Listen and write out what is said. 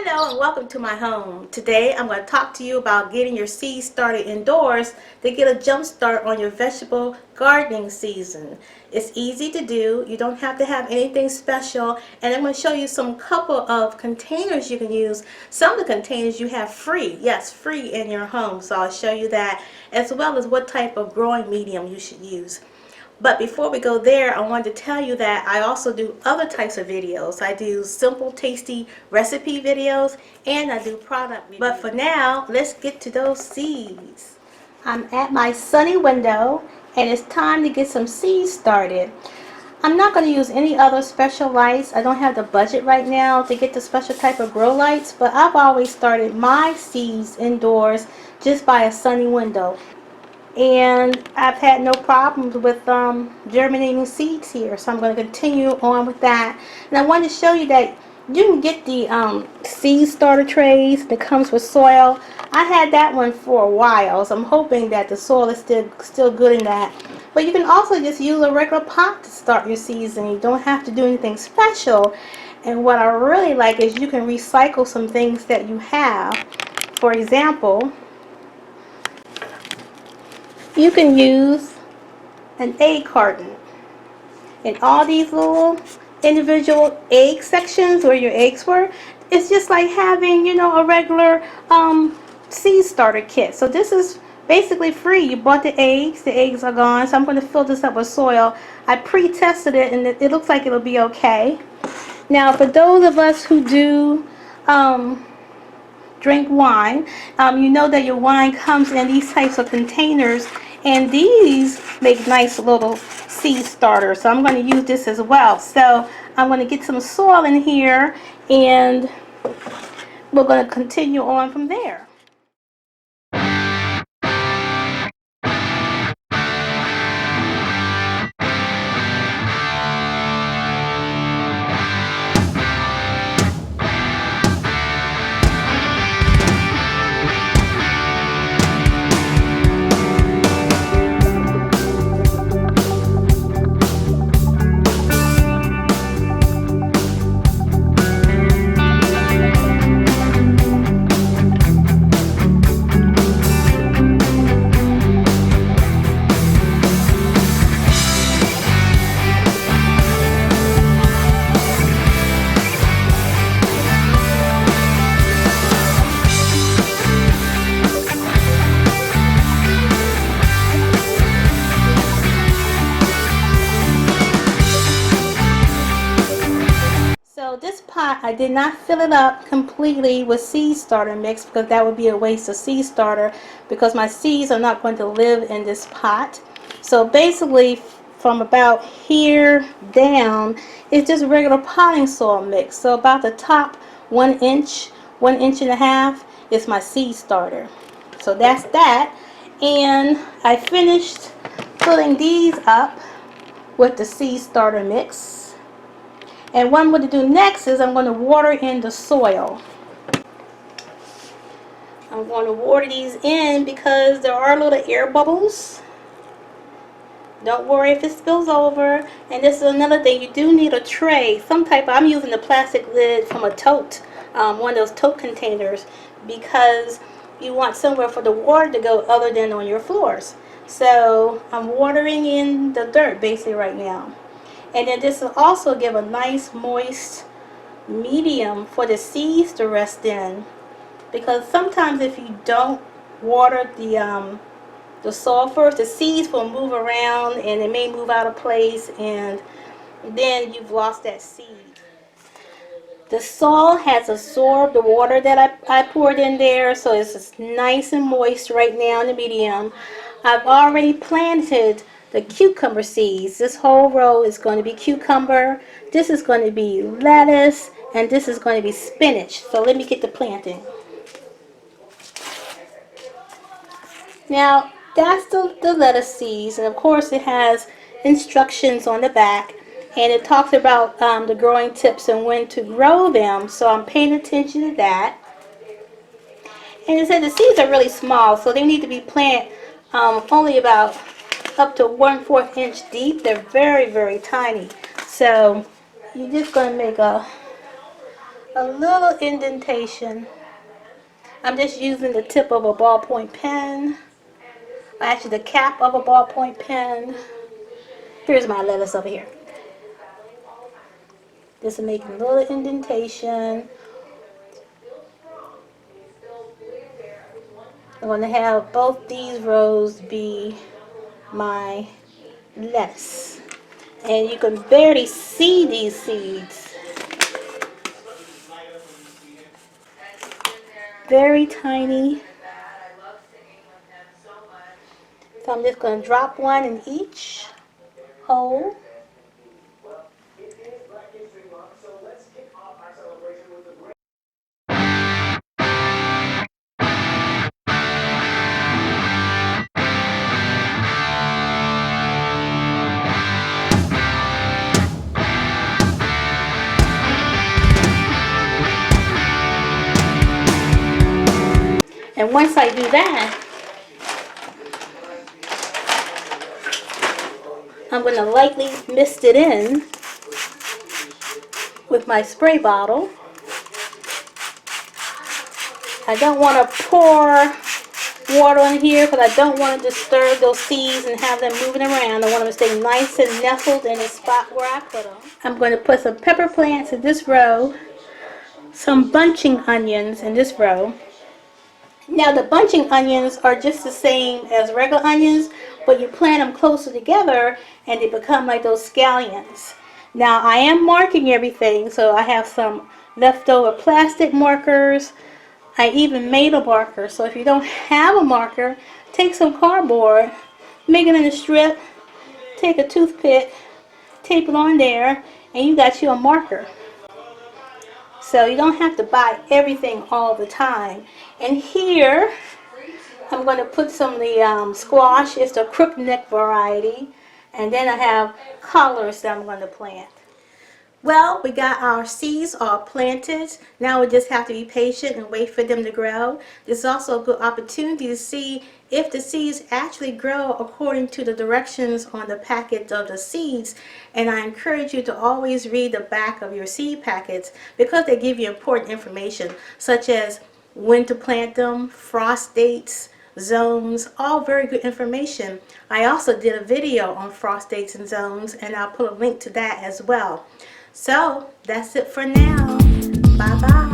Hello and welcome to my home. Today I'm going to talk to you about getting your seeds started indoors to get a jump start on your vegetable gardening season. It's easy to do. You don't have to have anything special, and I'm going to show you some couple of containers you can use. Some of the containers you have free, yes, free in your home. So I'll show you that, as well as what type of growing medium you should use. But before we go there, I wanted to tell you that I also do other types of videos. I do simple, tasty recipe videos, and I do product reviews. But for now, let's get to those seeds. I'm at my sunny window, and it's time to get some seeds started. I'm not going to use any other special lights. I don't have the budget right now to get the special type of grow lights, but I've always started my seeds indoors just by a sunny window. And I've had no problems with germinating seeds here, so I'm going to continue on with that. And I wanted to show you that you can get the seed starter trays that comes with soil. I had that one for a while, so I'm hoping that the soil is still good in that. But you can also just use a regular pot to start your seeds, and you don't have to do anything special. And what I really like is you can recycle some things that you have. For example, you can use an egg carton, and all these little individual egg sections where your eggs were, it's just like having, you know, a regular seed starter kit. So this is basically free. You bought the eggs are gone, so I'm going to fill this up with soil. I pre-tested it, and it looks like it'll be okay. Now for those of us who do drink wine, you know that your wine comes in these types of containers, and these make nice little seed starters. So I'm going to use this as well. So I'm going to get some soil in here, and we're going to continue on from there. So this pot, I did not fill it up completely with seed starter mix, because that would be a waste of seed starter, because my seeds are not going to live in this pot. So basically from about here down, it's just regular potting soil mix. So about the top 1 inch, 1.5 inches is my seed starter. So that's that. And I finished filling these up with the seed starter mix. And what I'm going to do next is I'm going to water in the soil. I'm going to water these in because there are little air bubbles. Don't worry if it spills over. And this is another thing, you do need a tray, some type of, I'm using the plastic lid from a tote, one of those tote containers, because you want somewhere for the water to go other than on your floors. So I'm watering in the dirt basically right now. And then this will also give a nice moist medium for the seeds to rest in, because sometimes if you don't water the soil first, the seeds will move around and it may move out of place, and then you've lost that seed. The soil has absorbed the water that I poured in there, so it's just nice and moist right now in the medium. I've already planted the cucumber seeds. This whole row is going to be cucumber, this is going to be lettuce, and this is going to be spinach. So let me get to planting. Now that's the lettuce seeds, and of course it has instructions on the back, and it talks about the growing tips and when to grow them, so I'm paying attention to that. And it said the seeds are really small, so they need to be planted only about up to 1/4 inch deep. They're very, very tiny. So you're just going to make a a little indentation. I'm just using the tip of a ballpoint pen, actually the cap of a ballpoint pen. Here's my lettuce over here. Just making a little indentation. I'm going to have both these rows be my lettuce. And you can barely see these seeds. Very tiny. So I'm just going to drop one in each hole. And once I do that, I'm going to lightly mist it in with my spray bottle. I don't want to pour water on here because I don't want to disturb those seeds and have them moving around. I want them to stay nice and nestled in the spot where I put them. I'm going to put some pepper plants in this row, some bunching onions in this row. Now the bunching onions are just the same as regular onions, but you plant them closer together and they become like those scallions. Now I am marking everything, so I have some leftover plastic markers. I even made a marker, so if you don't have a marker, take some cardboard, make it in a strip, take a toothpick, tape it on there, and you got you a marker. So you don't have to buy everything all the time. And here, I'm going to put some of the squash. It's the crookneck variety. And then I have collards that I'm going to plant. Well, we got our seeds all planted. Now we just have to be patient and wait for them to grow. This is also a good opportunity to see if the seeds actually grow according to the directions on the packet of the seeds. And I encourage you to always read the back of your seed packets because they give you important information such as when to plant them, frost dates, zones, all very good information. I also did a video on frost dates and zones, and I'll put a link to that as well. So that's it for now. Bye bye.